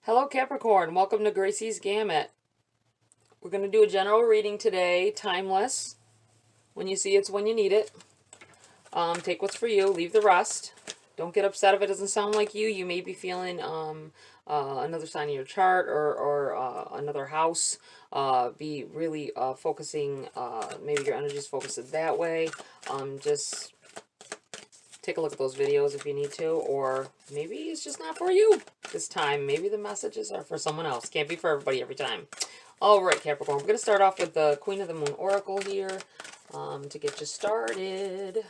Hello Capricorn, welcome to GRAYCI'S Gamut. We're going to do a general reading today, timeless. When you see it's when you need it. Take what's for you, leave the rest. Don't get upset if it doesn't sound like you. You may be feeling another sign in your chart or another house. Be really focusing, maybe your energy is focused that way. Just take a look at those videos if you need to, or maybe it's just not for you this time. Maybe the messages are for someone else. Can't be for everybody every time. All right, Capricorn, we're going to start off with the Queen of the Moon Oracle here to get you started.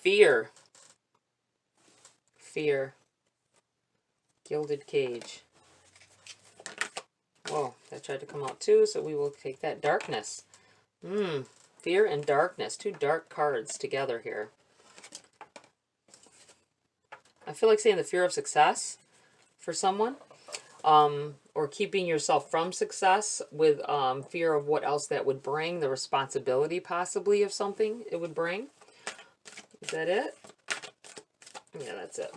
Fear. Fear. Gilded Cage. Whoa, that tried to come out too, so we will take that. Darkness. Fear and darkness. Two dark cards together here. I feel like saying the fear of success for someone. Or keeping yourself from success with fear of what else that would bring. The responsibility possibly of something it would bring. Is that it? Yeah, that's it.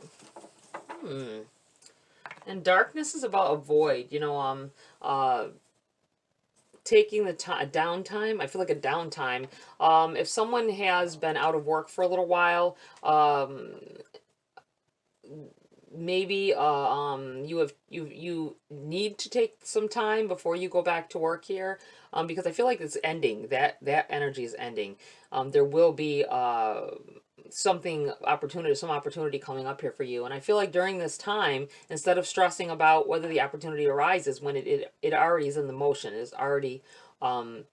And darkness is about a void. You know, taking the downtime. I feel like a downtime. If someone has been out of work for a little while, maybe you need to take some time before you go back to work here, because I feel like it's ending. That energy is ending. There will be some opportunity coming up here for you, and I feel like during this time, instead of stressing about whether the opportunity arises, when it already is in the motion, it's already working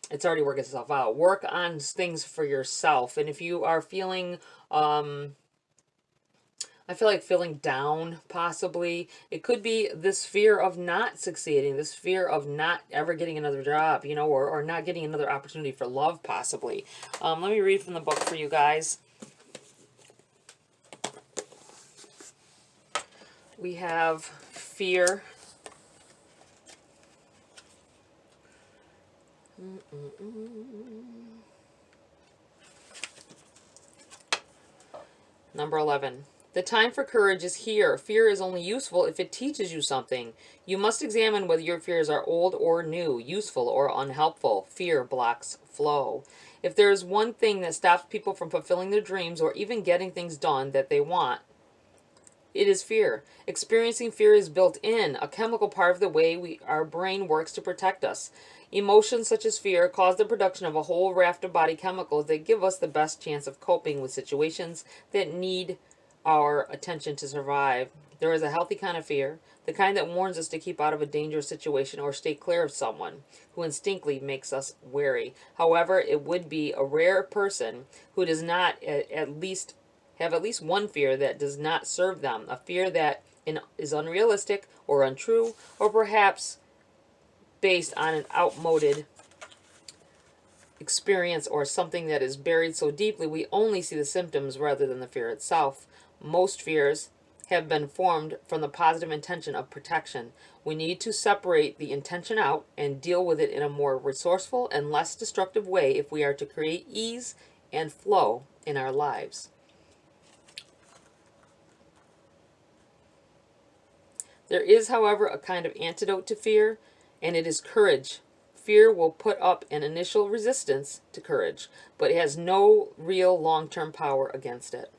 itself out. Work on things for yourself, and if you are feeling I feel like feeling down, possibly. It could be this fear of not succeeding, this fear of not ever getting another job, you know, or not getting another opportunity for love, possibly. Let me read from the book for you guys. We have fear. Number 11. The time for courage is here. Fear is only useful if it teaches you something. You must examine whether your fears are old or new, useful or unhelpful. Fear blocks flow. If there is one thing that stops people from fulfilling their dreams or even getting things done that they want, it is fear. Experiencing fear is built in, a chemical part of the way our brain works to protect us. Emotions such as fear cause the production of a whole raft of body chemicals that give us the best chance of coping with situations that need our attention to survive. There is a healthy kind of fear, the kind that warns us to keep out of a dangerous situation or stay clear of someone who instinctively makes us wary. However, it would be a rare person who does not at least one fear that does not serve them, a fear that is unrealistic or untrue, or perhaps based on an outmoded experience or something that is buried so deeply we only see the symptoms rather than the fear itself. Most fears have been formed from the positive intention of protection. We need to separate the intention out and deal with it in a more resourceful and less destructive way if we are to create ease and flow in our lives. There is, however, a kind of antidote to fear, and it is courage. Fear will put up an initial resistance to courage, but it has no real long-term power against it.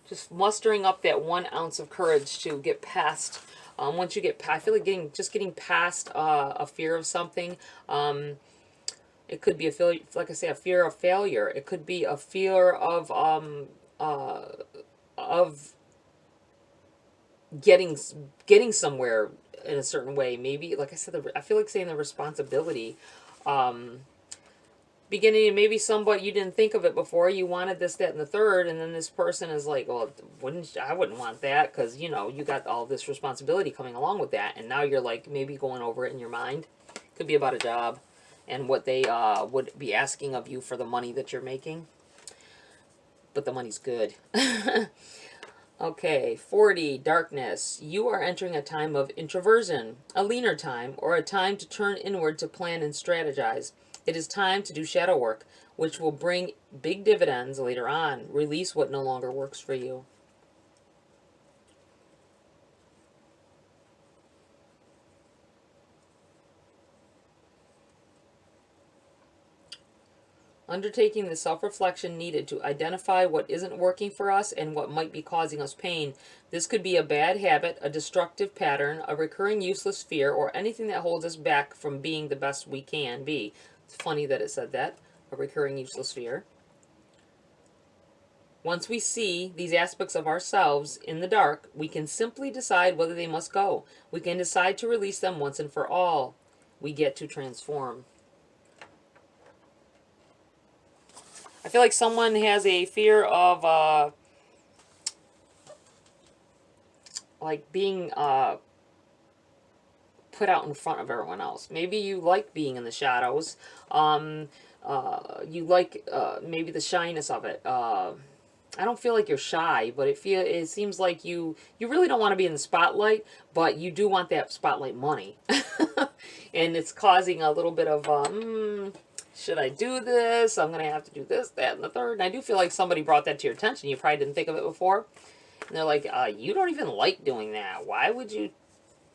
Just mustering up that 1 ounce of courage to get past. Once you get, I feel like getting past a fear of something. It could be like I say, a fear of failure. It could be a fear of getting somewhere in a certain way. Maybe, like I said, I feel like saying the responsibility. Beginning, maybe somebody, you didn't think of it before, you wanted this, that, and the third, and then this person is like, well, I wouldn't want that, because, you know, you got all this responsibility coming along with that, and now you're like maybe going over it in your mind. Could be about a job and what they would be asking of you for the money that you're making, but the money's good. Okay, 40, darkness. You are entering a time of introversion, a leaner time, or a time to turn inward to plan and strategize. It is time to do shadow work, which will bring big dividends later on. Release what no longer works for you. Undertaking the self-reflection needed to identify what isn't working for us and what might be causing us pain. This could be a bad habit, a destructive pattern, a recurring useless fear, or anything that holds us back from being the best we can be. It's funny that it said that, a recurring useless fear. Once we see these aspects of ourselves in the dark, we can simply decide whether they must go. We can decide to release them once and for all. We get to transform. I feel like someone has a fear of like being put out in front of everyone else. Maybe you like being in the shadows. You like maybe the shyness of it. I don't feel like you're shy, but it seems like you really don't want to be in the spotlight, but you do want that spotlight money. And it's causing a little bit of should I do this? I'm going to have to do this, that, and the third. And I do feel like somebody brought that to your attention. You probably didn't think of it before. And they're like, you don't even like doing that. Why would you,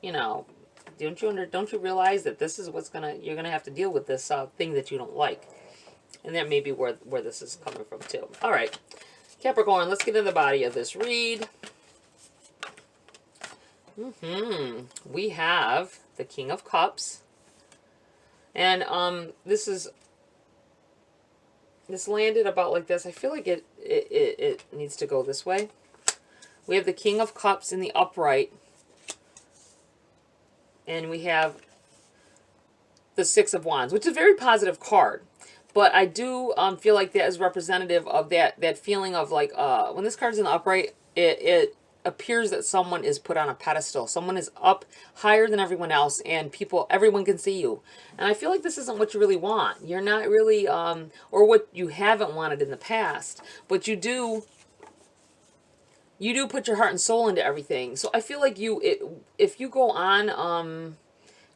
don't you realize that this is you're going to have to deal with this thing that you don't like. And that may be where this is coming from too. All right, Capricorn, let's get into the body of this read. We have the King of Cups. And this landed about like this. I feel like it needs to go this way. We have the King of Cups in the upright. And we have the Six of Wands, which is a very positive card. But I do feel like that is representative of that feeling of like, when this card's in the upright, it appears that someone is put on a pedestal. Someone is up higher than everyone else, and everyone can see you. And I feel like this isn't what you really want. You're not really, or what you haven't wanted in the past, but you do put your heart and soul into everything. So I feel like if you go on,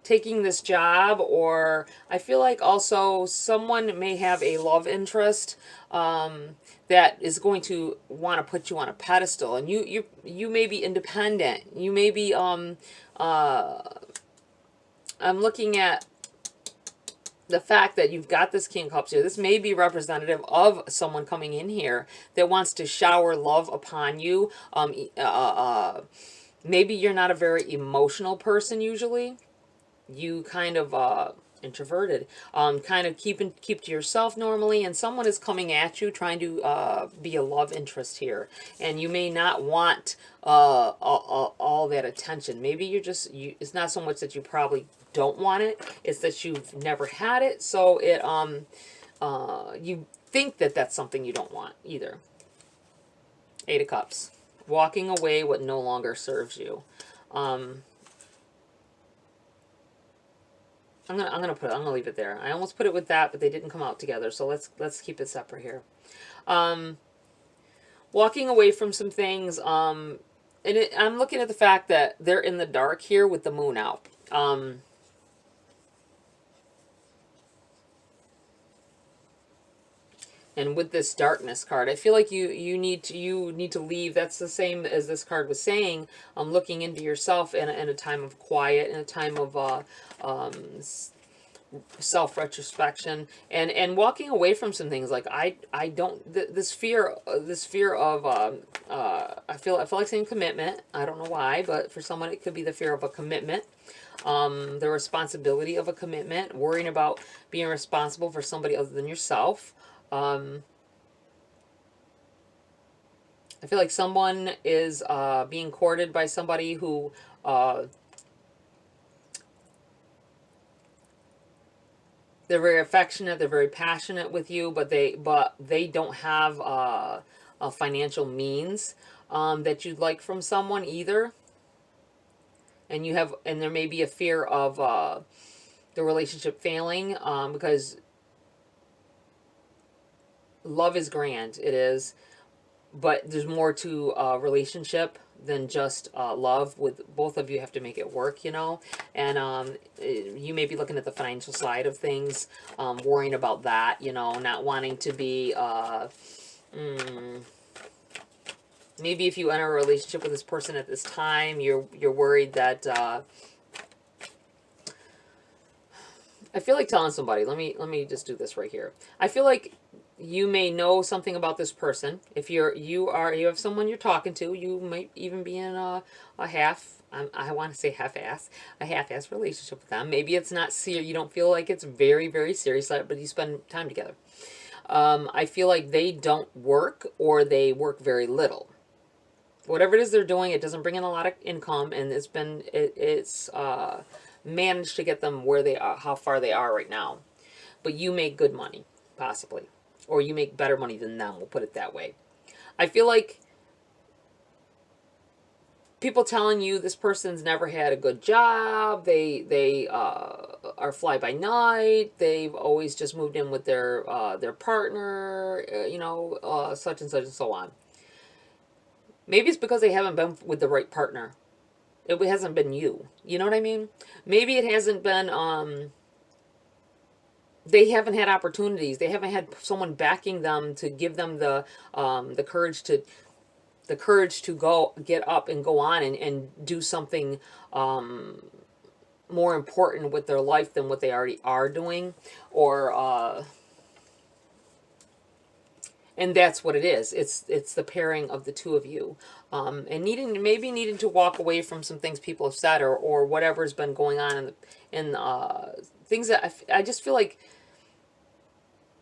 taking this job, or I feel like also someone may have a love interest that is going to want to put you on a pedestal, and you may be independent. You may be I'm looking at the fact that you've got this King of Cups here. This may be representative of someone coming in here that wants to shower love upon you. Maybe you're not a very emotional person usually. You kind of introverted, kind of keep to yourself normally, and someone is coming at you trying to be a love interest here, and you may not want all that attention. Maybe it's not so much that you probably don't want it, it's that you've never had it, so you think that that's something you don't want either. Eight of Cups, walking away what no longer serves you. I'm gonna leave it there. I almost put it with that, but they didn't come out together. So let's keep it separate here. Walking away from some things. I'm looking at the fact that they're in the dark here with the moon out. And with this darkness card, I feel like you need to leave. That's the same as this card was saying. Looking into yourself in a time of quiet, in a time of self-retrospection, and walking away from some things. Like I don't this fear of I feel like saying commitment. I don't know why, but for someone it could be the fear of a commitment. The responsibility of a commitment, worrying about being responsible for somebody other than yourself. I feel like someone is being courted by somebody who they're very affectionate, they're very passionate with you, but they don't have a financial means that you'd like from someone either. And there may be a fear of the relationship failing because love is grand, it is, but there's more to a relationship than just love. With both of you have to make it work, you know. And you may be looking at the financial side of things, worrying about that, you know, not wanting to be maybe if you enter a relationship with this person at this time, you're worried that I feel like telling somebody. Let me just do this right here. I feel like you may know something about this person. If you have someone you're talking to, you might even be in a half. I want to say a half-ass relationship with them. Maybe it's not serious. You don't feel like it's very, very serious, but you spend time together. I feel like they don't work, or they work very little. Whatever it is they're doing, it doesn't bring in a lot of income, and it's managed to get them where they are, how far they are right now. But you make good money, possibly. Or you make better money than them, we'll put it that way. I feel like people telling you this person's never had a good job, they are fly by night, they've always just moved in with their partner, you know, such and such and so on. Maybe it's because they haven't been with the right partner. It hasn't been you. You know what I mean? Maybe it hasn't been, they haven't had opportunities. They haven't had someone backing them to give them the courage to go get up and go on and do something more important with their life than what they already are doing, or and that's what it is. It's the pairing of the two of you, and maybe needing to walk away from some things people have said, or whatever's been going on in things that I just feel like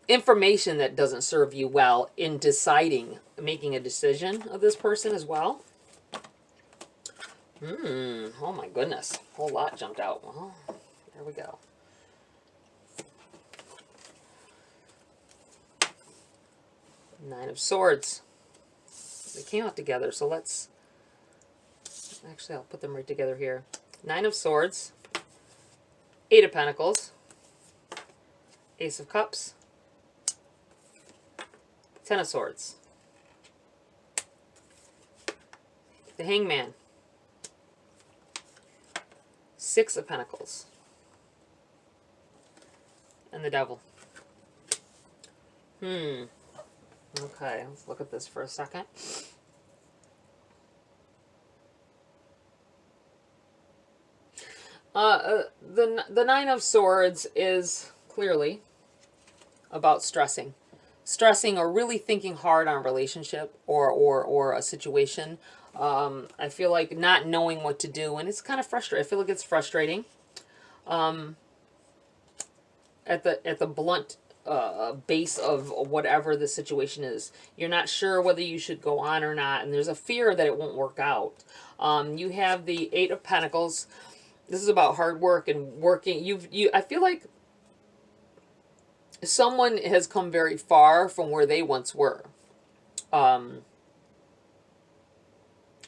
information that doesn't serve you well in making a decision of this person as well. Oh my goodness, a whole lot jumped out. Well, there we go. Nine of Swords. They came out together, so let's... Actually, I'll put them right together here. Nine of Swords. Eight of Pentacles. Ace of Cups. Ten of Swords. The Hangman. Six of Pentacles. And the Devil. Okay, let's look at this for a second. The Nine of Swords is clearly about stressing or really thinking hard on a relationship or a situation. I feel like not knowing what to do, and it's kind of frustrating. I feel like it's frustrating. At the blunt base of whatever the situation is, you're not sure whether you should go on or not, and there's a fear that it won't work out. You have the Eight of Pentacles. This is about hard work and working. I feel like someone has come very far from where they once were. And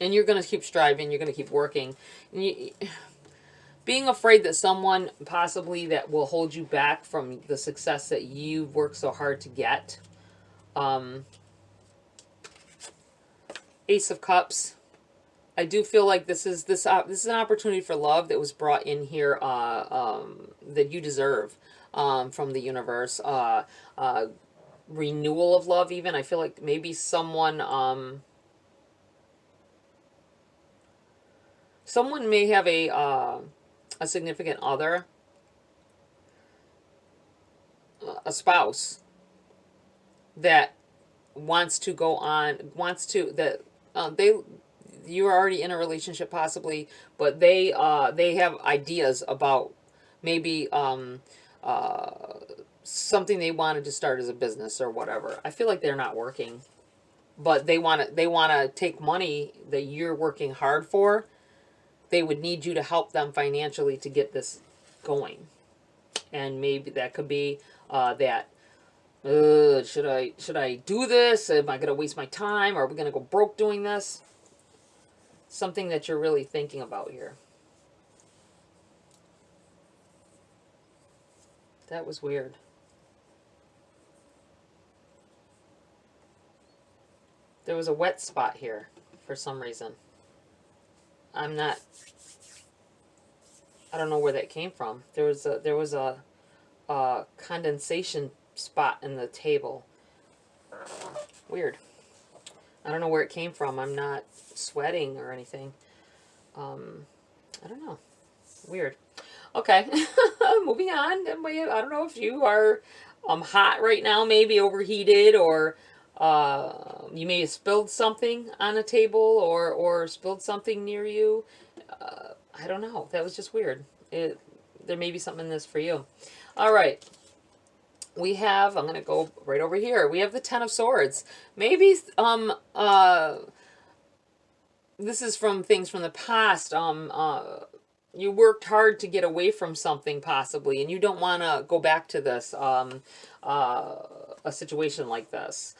you're going to keep striving. You're going to keep working. And being afraid that someone possibly that will hold you back from the success that you've worked so hard to get. Ace of Cups. I do feel like this is an opportunity for love that was brought in here that you deserve from the universe. Renewal of love even. I feel like maybe someone may have a significant other, a spouse that wants to go on, you're already in a relationship possibly, but they have ideas about maybe something they wanted to start as a business or whatever. I feel like they're not working, but they want to take money that you're working hard for. They would need you to help them financially to get this going. And maybe that could be that, should I do this? Am I going to waste my time? Are we going to go broke doing this? Something that you're really thinking about here. That was weird. There was a wet spot here for some reason. I'm not, I don't know where that came from. There was a condensation spot in the table. Weird. I don't know where it came from. I'm not sweating or anything. I don't know. Weird. Okay. Moving on. I don't know if you are hot right now, maybe overheated, or you may have spilled something on a table, or spilled something near you. I don't know. That was just weird. There may be something in this for you. All right. We have, I'm going to go right over here. We have the Ten of Swords. Maybe this is from things from the past. You worked hard to get away from something possibly, and you don't want to go back to this, a situation like this.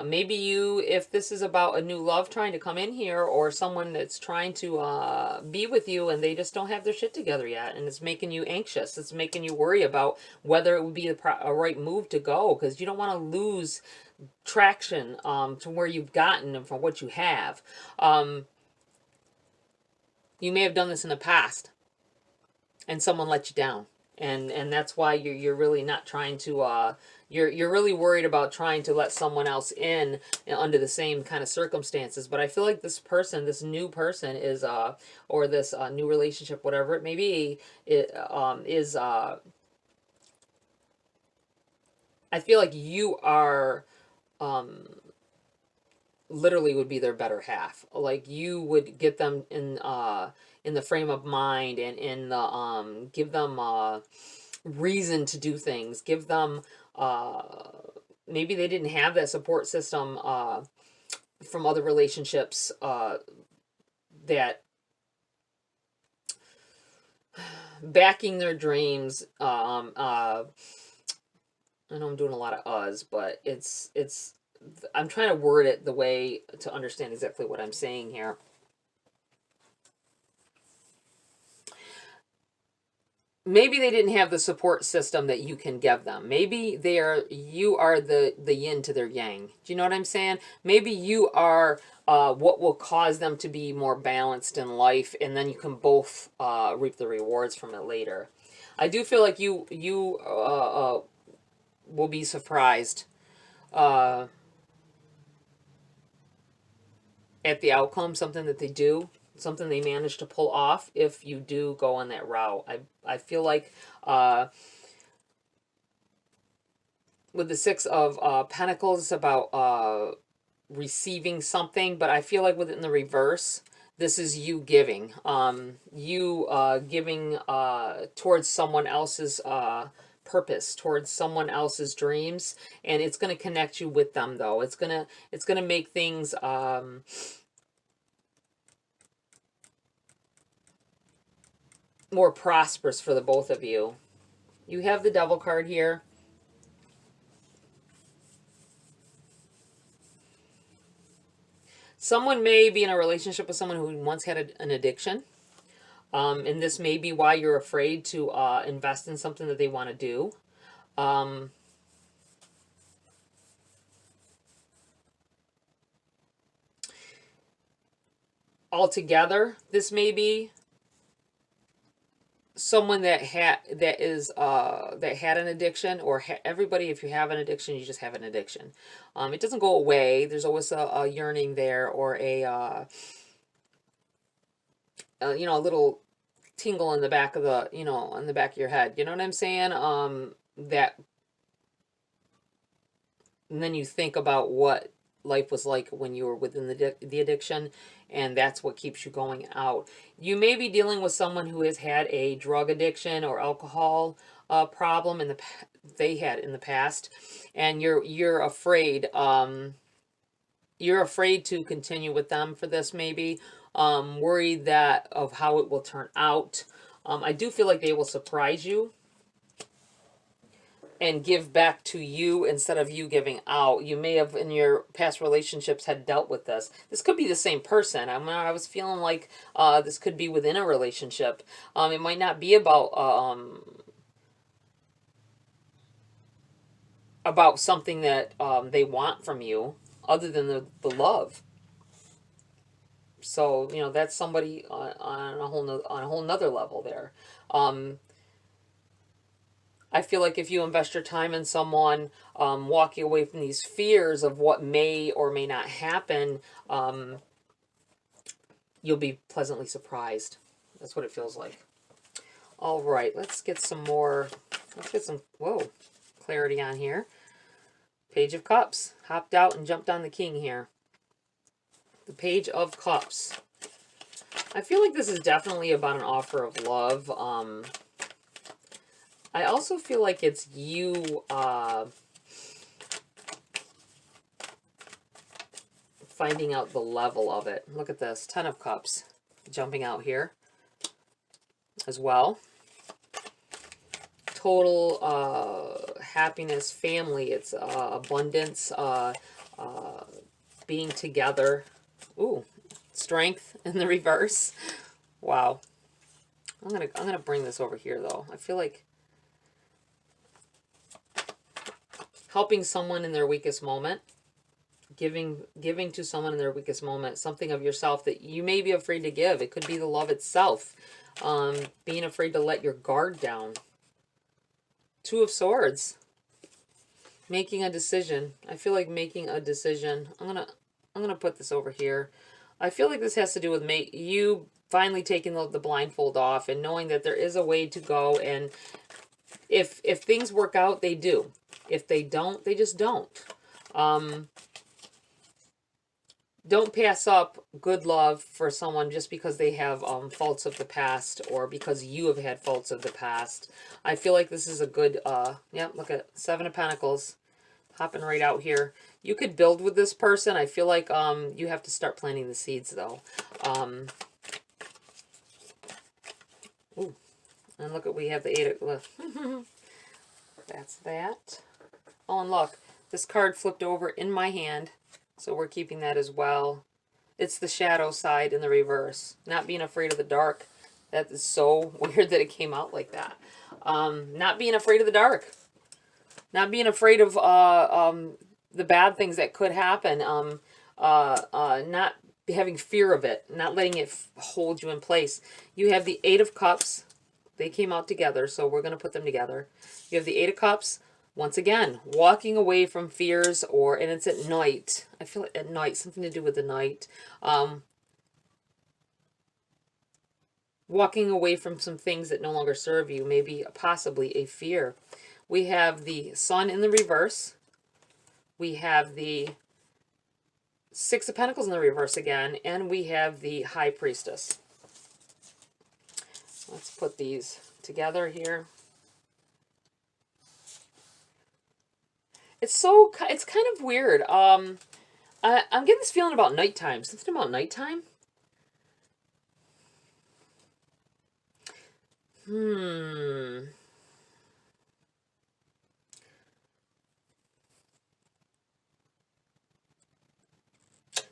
Maybe you, if this is about a new love trying to come in here, or someone that's trying to be with you and they just don't have their shit together yet, and it's making you anxious. It's making you worry about whether it would be a right move to go, because you don't want to lose traction to where you've gotten and from what you have. You may have done this in the past, and someone let you down, and that's why you're really not trying to you're really worried about trying to let someone else in under the same kind of circumstances. But I feel like this person, this new person is or this new relationship, whatever it may be, it is I feel like you are literally would be their better half. Like you would get them in the frame of mind, and in the give them reason to do things. Give them maybe they didn't have that support system from other relationships that backing their dreams. I know I'm doing a lot of uhs, but it's I'm trying to word it the way to understand exactly what I'm saying here. Maybe they didn't have the support system that you can give them. Maybe you are the yin to their yang. Do you know what I'm saying? Maybe you are what will cause them to be more balanced in life, and then you can both reap the rewards from it later. I do feel like you will be surprised at the outcome, something that they do, something they manage to pull off if you do go on that route. I feel like with the Six of Pentacles, it's about receiving something, but I feel like within the reverse, this is you giving. Giving towards someone else's purpose, towards someone else's dreams, and it's going to connect you with them, though. It's going to make things more prosperous for the both of you. You have the Devil card here. Someone may be in a relationship with someone who once had an addiction. And this may be why you're afraid to invest in something that they want to do. Altogether, this may be someone that had an addiction, or everybody, if you have an addiction, you just have an addiction. It doesn't go away. There's always a yearning there, or a a little tingle in the back of the in the back of your head. You know what I'm saying? That, and then you think about what life was like when you were within the addiction, and that's what keeps you going out. You may be dealing with someone who has had a drug addiction or alcohol problem they had in the past, and you're afraid to continue with them for this, maybe worried that of how it will turn out. I do feel like they will surprise you and give back to you instead of you giving out. You may have in your past relationships had dealt with this. This could be the same person. I was feeling like this could be within a relationship. It might not be about something that they want from you other than the love. So, you know, that's somebody on a whole nother level there. I feel like if you invest your time in someone, walking away from these fears of what may or may not happen, you'll be pleasantly surprised. That's what it feels like. All right, let's get some more, let's get some, whoa, clarity on here. Page of Cups. Hopped out and jumped on the king here. The Page of Cups. I feel like this is definitely about an offer of love. I also feel like it's you finding out the level of it. Look at this. 10 of Cups jumping out here as well. Total happiness, family. It's abundance, being together. Ooh, strength in the reverse. Wow. I'm gonna bring this over here though. I feel like helping someone in their weakest moment, giving to someone in their weakest moment, something of yourself that you may be afraid to give. It could be the love itself. Being afraid to let your guard down. 2 of Swords. Making a decision. I feel like making a decision. I'm gonna put this over here. I feel like this has to do with you finally taking the blindfold off and knowing that there is a way to go, and if things work out, they do. If they don't, they just don't. Don't pass up good love for someone just because they have faults of the past, or because you have had faults of the past. I feel like this is a good, yeah, look at 7 of Pentacles hopping right out here. You could build with this person. I feel like you have to start planting the seeds, though. Ooh, and look at, we have the 8 of, that's that. Oh, and look, this card flipped over in my hand. So we're keeping that as well. It's the shadow side in the reverse. Not being afraid of the dark. That is so weird that it came out like that. Not being afraid of the dark. Not being afraid of the bad things that could happen. Not having fear of it. Not letting it hold you in place. You have the 8 of Cups. They came out together, so we're going to put them together. You have the 8 of Cups. Once again, walking away from fears, and it's at night. I feel like at night, something to do with the night. Walking away from some things that no longer serve you, maybe possibly a fear. We have the Sun in the reverse. We have the 6 of Pentacles in the reverse again, and we have the High Priestess. Let's put these together here. It's kind of weird. I'm getting this feeling about nighttime. Something about nighttime.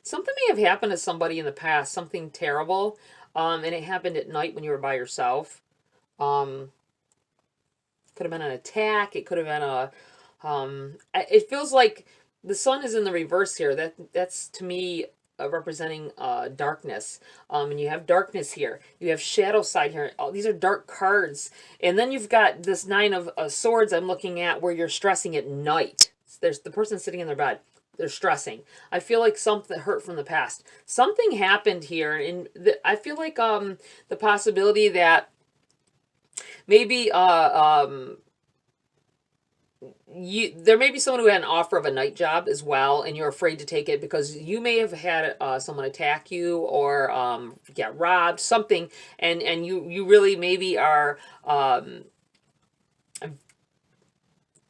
Something may have happened to somebody in the past, something terrible, and it happened at night when you were by yourself. Could have been an attack. It could have been a it feels like the Sun is in the reverse here. That's to me representing darkness. And you have darkness here. You have shadow side here. These are dark cards. And then you've got this 9 of Swords I'm looking at, where you're stressing at night. There's the person sitting in their bed. They're stressing. I feel like something hurt from the past. Something happened here, and I feel like the possibility that maybe there may be someone who had an offer of a night job as well, and you're afraid to take it because you may have had someone attack you, or get robbed, something, and you really maybe are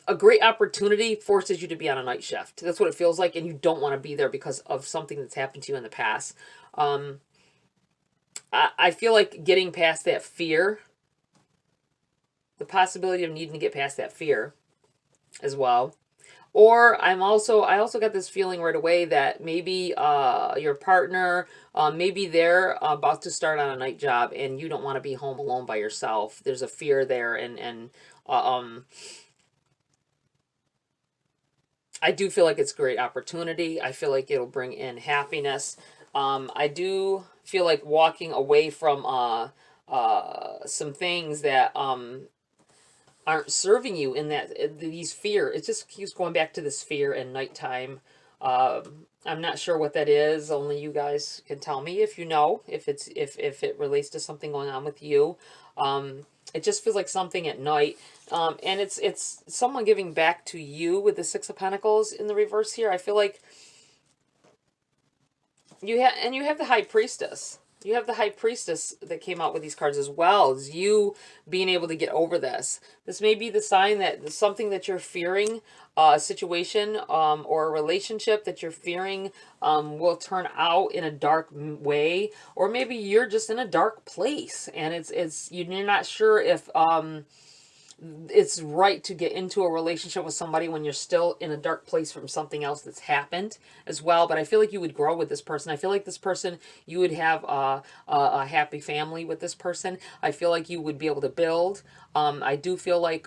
a great opportunity forces you to be on a night shift. That's what it feels like, and you don't want to be there because of something that's happened to you in the past. I feel like getting past that fear, the possibility of needing to get past that fear as well. Or I also got this feeling right away that maybe your partner, maybe they're about to start on a night job and you don't want to be home alone by yourself. There's a fear there, and I do feel like it's a great opportunity. I feel like it'll bring in happiness. I do feel like walking away from some things that aren't serving you in that these fear. It just keeps going back to this fear and nighttime. I'm not sure what that is. Only you guys can tell me if you know, if it relates to something going on with you. It just feels like something at night. And it's someone giving back to you with the Six of Pentacles in the reverse here. I feel like you have the High Priestess. You have the High Priestess that came out with these cards as well. As you being able to get over this. This may be the sign that something that you're fearing, a situation or a relationship that you're fearing will turn out in a dark way. Or maybe you're just in a dark place and you're not sure if it's right to get into a relationship with somebody when you're still in a dark place from something else that's happened as well. But I feel like you would grow with this person. I feel like this person, you would have a happy family with this person. I feel like you would be able to build. I do feel like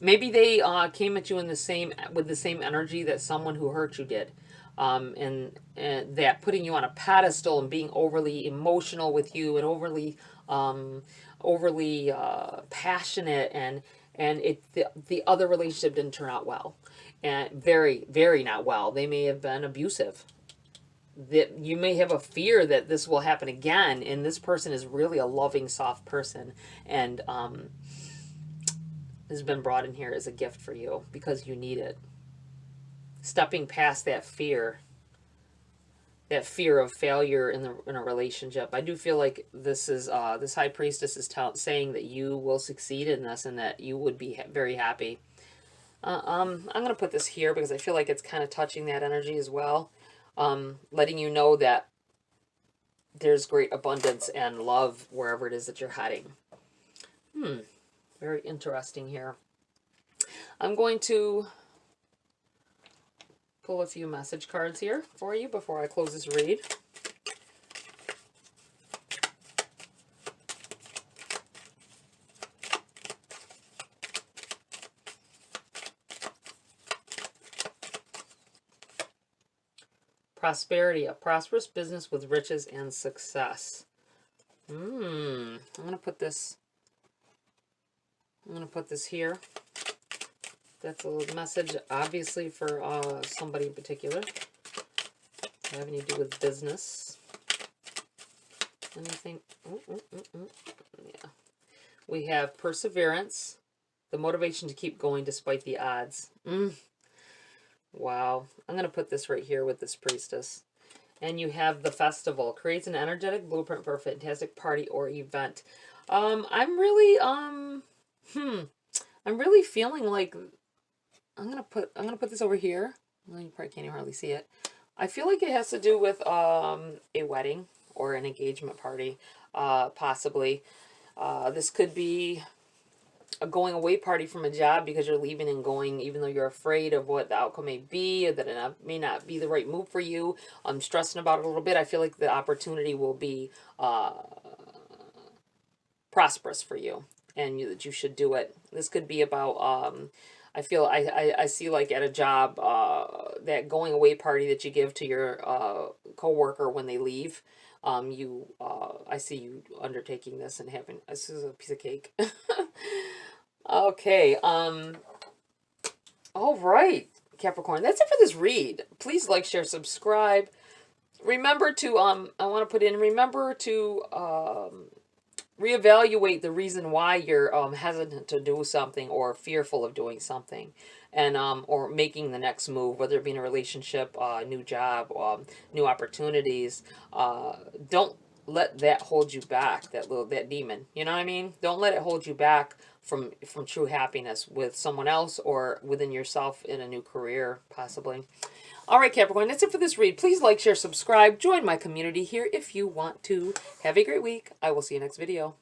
maybe they came at you in with the same energy that someone who hurt you did. And that putting you on a pedestal and being overly emotional with you and overly passionate, and the other relationship didn't turn out well, and very, very not well. They may have been abusive. That you may have a fear that this will happen again, and this person is really a loving, soft person, and has been brought in here as a gift for you because you need it. Stepping past that fear of failure in a relationship. I do feel like this is this High Priestess is saying that you will succeed in this and that you would be very happy. I'm going to put this here because I feel like it's kind of touching that energy as well. Letting you know that there's great abundance and love wherever it is that you're heading. Very interesting here. I'm going to pull a few message cards here for you before I close this read. Prosperity, a prosperous business with riches and success. I'm going to put this here. That's a message, obviously, for somebody in particular. Having to do with business. Anything? Yeah. We have perseverance, the motivation to keep going despite the odds. Wow. I'm going to put this right here with this Priestess. And you have the festival. Creates an energetic blueprint for a fantastic party or event. I'm really feeling like I'm gonna put this over here. Well, you probably can't even hardly see it. I feel like it has to do with a wedding or an engagement party, possibly. This could be a going away party from a job because you're leaving and going, even though you're afraid of what the outcome may be, or that it may not be the right move for you. I'm stressing about it a little bit. I feel like the opportunity will be prosperous for you, and that you should do it. This could be about I see like at a job, that going away party that you give to your coworker when they leave. I see you undertaking this and having, this is a piece of cake. Okay. All right, Capricorn. That's it for this read. Please like, share, subscribe. Remember to, I want to put in, remember to, reevaluate the reason why you're hesitant to do something or fearful of doing something, and or making the next move, whether it be in a relationship, new job, new opportunities. Don't let that hold you back, that demon. You know what I mean? Don't let it hold you back from true happiness with someone else or within yourself in a new career, possibly. All right, Capricorn, that's it for this read. Please like, share, subscribe. Join my community here if you want to. Have a great week. I will see you next video.